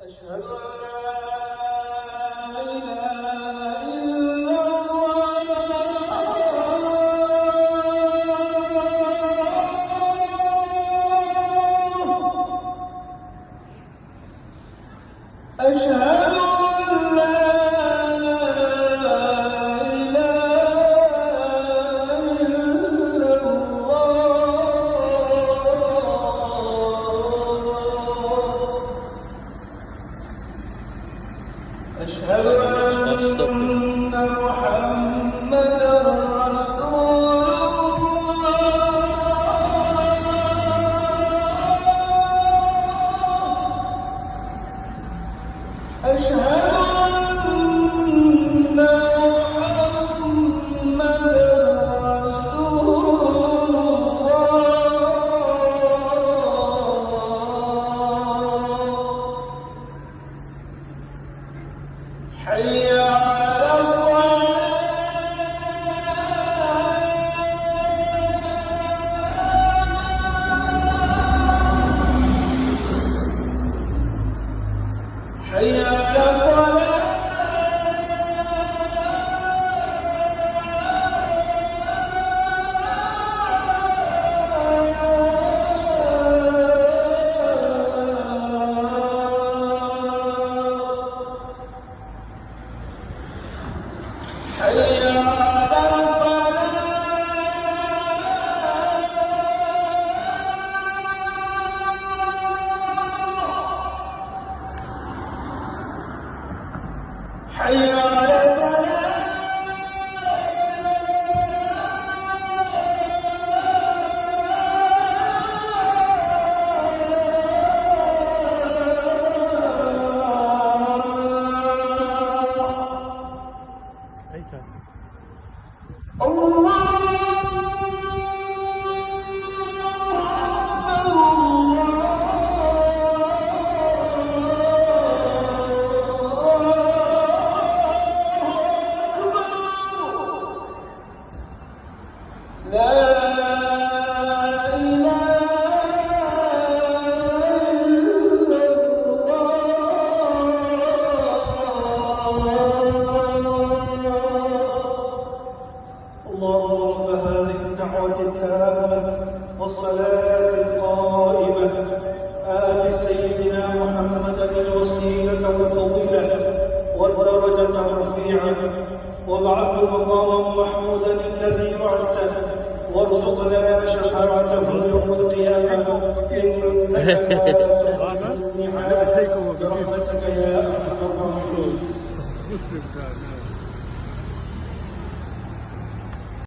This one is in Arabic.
أشهد أن لا إله إلا الله. أشهد أن لا أشهد أن محمدًا رسول الله. أشهد أن محمدًا رسول الله. حي على الصلاة. حي على الصلاة. حي على الفلاح. حي على الفلاح. لا اللهم رب هذه الدعوة التامة والصلاة القائمة آت سيدنا محمدا الوسيلة والفضيلة والدرجة الرفيعة وابعثه مقاما محمودا الذي وعدته وارزقنا شفاعته يوم القيامة إنك لا تخلف الميعاد برحمتك يا أرحم الراحمين.